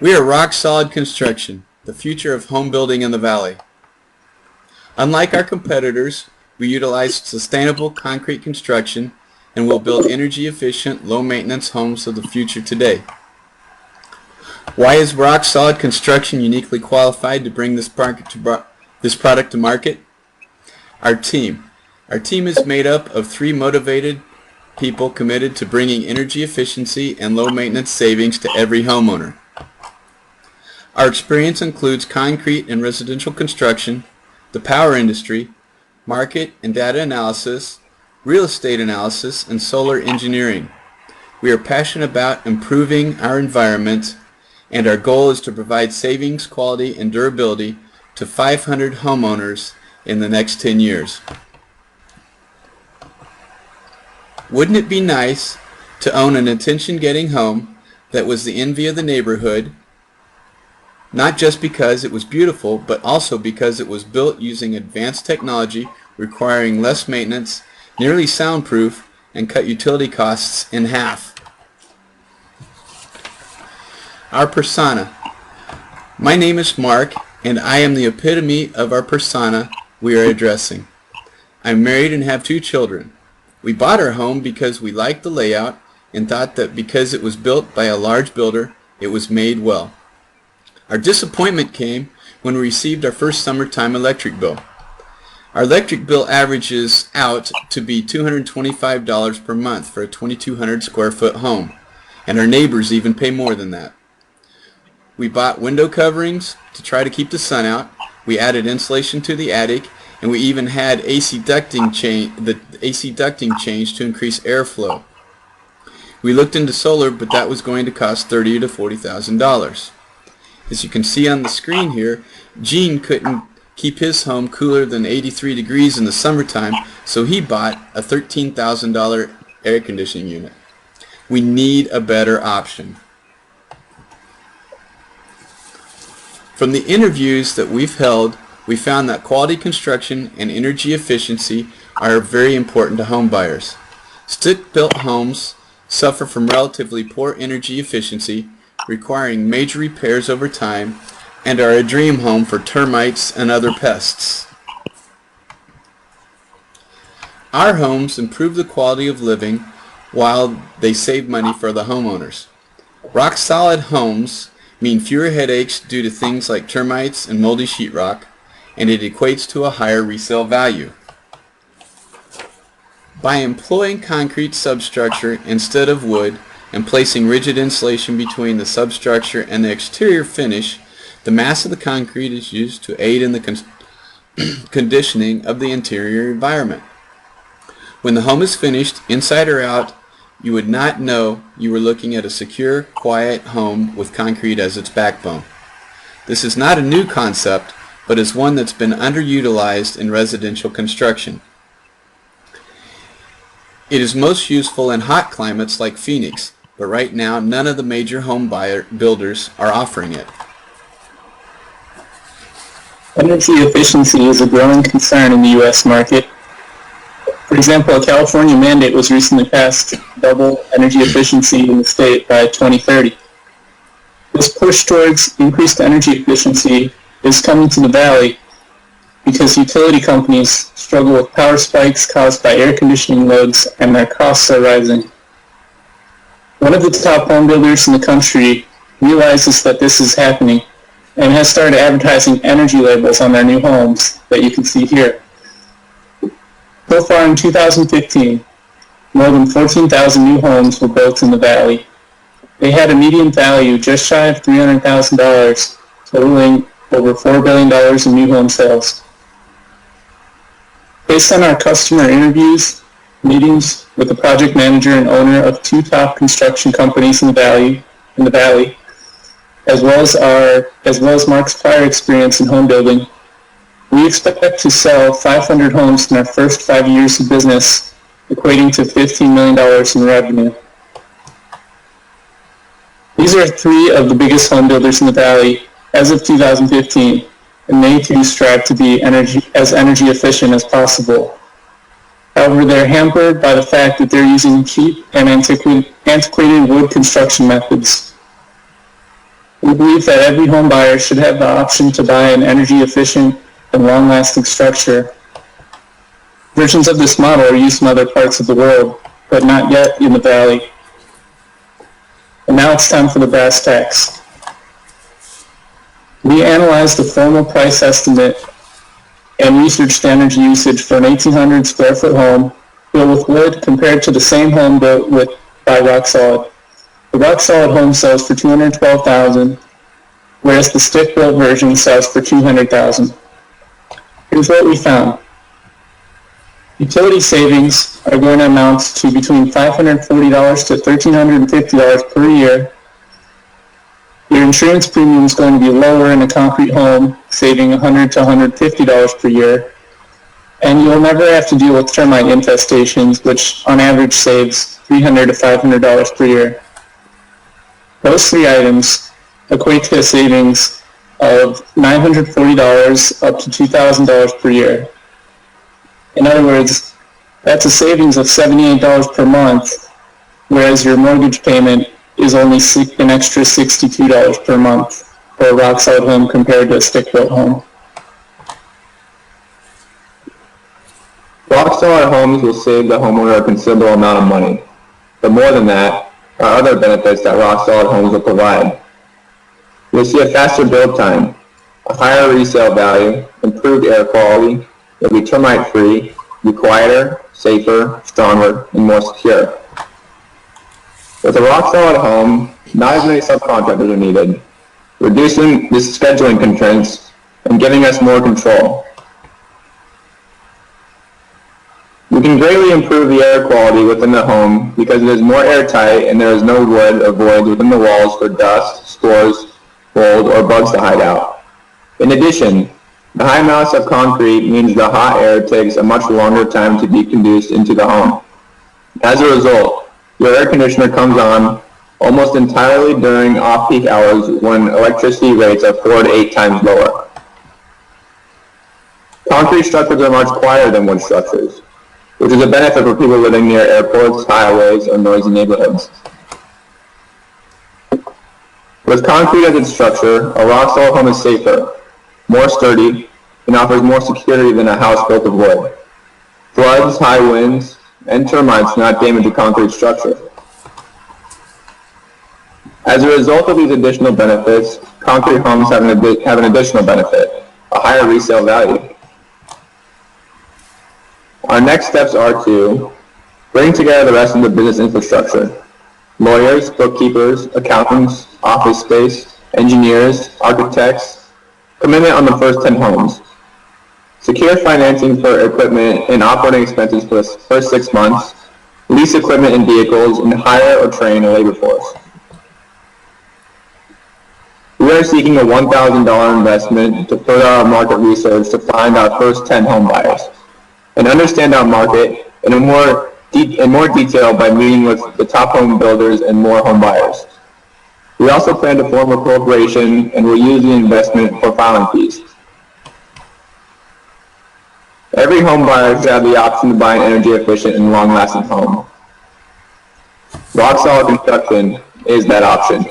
We are Rock Solid Construction, the future of home building in the Valley. Unlike our competitors, we utilize sustainable concrete construction and will build energy-efficient, low-maintenance homes of the future today. Why is Rock Solid Construction uniquely qualified to bring this product to market? Our team. Our team is made up of 3 motivated people committed to bringing energy efficiency and low-maintenance savings to every homeowner. Our experience includes concrete and residential construction, the power industry, market and data analysis, real estate analysis, and solar engineering. We are passionate about improving our environment, and our goal is to provide savings, quality, and durability to 500 homeowners in the next 10 years. Wouldn't it be nice to own an attention-getting home that was the envy of the neighborhood, not just because it was beautiful, but also because it was built using advanced technology requiring less maintenance, nearly soundproof, and cut utility costs in half? Our persona. My name is Mark, and I am the epitome of our persona we are addressing. I'm married and have 2 children. We bought our home because we liked the layout and thought that because it was built by a large builder, it was made well. Our disappointment came when we received our first summertime electric bill. Our electric bill averages out to be $225 per month for a 2,200 square foot home, and our neighbors even pay more than that. We bought window coverings to try to keep the sun out, we added insulation to the attic, and we even had the AC ducting changed to increase airflow. We looked into solar, but that was going to cost $30,000 to $40,000. As you can see on the screen here, Gene couldn't keep his home cooler than 83 degrees in the summertime, so he bought a $13,000 air conditioning unit. We need a better option. From the interviews that we've held, we found that quality construction and energy efficiency are very important to home buyers. Stick-built homes suffer from relatively poor energy efficiency, requiring major repairs over time, and are a dream home for termites and other pests. Our homes improve the quality of living while they save money for the homeowners. Rock solid homes mean fewer headaches due to things like termites and moldy sheetrock, and it equates to a higher resale value. By employing concrete substructure instead of wood and placing rigid insulation between the substructure and the exterior finish, the mass of the concrete is used to aid in the conditioning of the interior environment. When the home is finished, inside or out, you would not know you were looking at a secure, quiet home with concrete as its backbone. This is not a new concept, but is one that's been underutilized in residential construction. It is most useful in hot climates like Phoenix, but right now none of the major home builders are offering it. Energy efficiency is a growing concern in the U.S. market. For example, a California mandate was recently passed to double energy efficiency in the state by 2030. This push towards increased energy efficiency is coming to the Valley because utility companies struggle with power spikes caused by air conditioning loads and their costs are rising. One of the top home builders in the country realizes that this is happening and has started advertising energy labels on their new homes that you can see here. So far in 2015, more than 14,000 new homes were built in the Valley. They had a median value just shy of $300,000, totaling over $4 billion in new home sales. Based on our customer interviews, meetings with the project manager and owner of 2 top construction companies in the Valley, as well as Mark's prior experience in home building, we expect to sell 500 homes in our first 5 years of business, equating to $15 million in revenue. These are 3 of the biggest home builders in the Valley as of 2015, and they too strive to be as energy efficient as possible. However, they're hampered by the fact that they're using cheap and antiquated wood construction methods. We believe that every home buyer should have the option to buy an energy-efficient and long-lasting structure. Versions of this model are used in other parts of the world, but not yet in the Valley. And now it's time for the brass tacks. We analyzed the formal price estimate and researched energy usage for an 1,800 square foot home built with wood compared to the same home built by Rock Solid. The Rock Solid home sells for $212,000, whereas the stick-built version sells for $200,000. Here's what we found. Utility savings are going to amount to between $540 to $1,350 per year. Your insurance premium is going to be lower in a concrete home, saving $100 to $150 per year. And you'll never have to deal with termite infestations, which on average saves $300 to $500 per year. Those three items equate to a savings of $940 up to $2,000 per year. In other words, that's a savings of $78 per month, whereas your mortgage payment is only an extra $62 per month for a Rock Solid home compared to a stick-built home. Rock Solid homes will save the homeowner a considerable amount of money. But more than that, are other benefits that Rock Solid homes will provide. You'll see a faster build time, a higher resale value, improved air quality, you'll be termite-free, be quieter, safer, stronger, and more secure. With a Rock Solid home, not as many subcontractors are needed, reducing the scheduling constraints and giving us more control. We can greatly improve the air quality within the home because it is more airtight and there is no wood or voids within the walls for dust, spores, mold, or bugs to hide out. In addition, the high mass of concrete means the hot air takes a much longer time to be conduced into the home. As a result, your air conditioner comes on almost entirely during off-peak hours when electricity rates are 4 to 8 times lower. Concrete structures are much quieter than wood structures, which is a benefit for people living near airports, highways, or noisy neighborhoods. With concrete as its structure, a Rock Solid home is safer, more sturdy, and offers more security than a house built of wood. Floods, high winds, and termites do not damage a concrete structure. As a result of these additional benefits, concrete homes have an additional benefit, a higher resale value. Our next steps are to bring together the rest of the business infrastructure: lawyers, bookkeepers, accountants, office space, engineers, architects, commitment on the first 10 homes, secure financing for equipment and operating expenses for the first 6 months, lease equipment and vehicles, and hire or train a labor force. We are seeking a $1,000 investment to further our market research to find our first 10 home buyers and understand our market in more detail by meeting with the top home builders and more home buyers. We also plan to form a corporation and will use the investment for filing fees. Every home buyer should have the option to buy an energy efficient and long-lasting home. Rock Solid Construction is that option.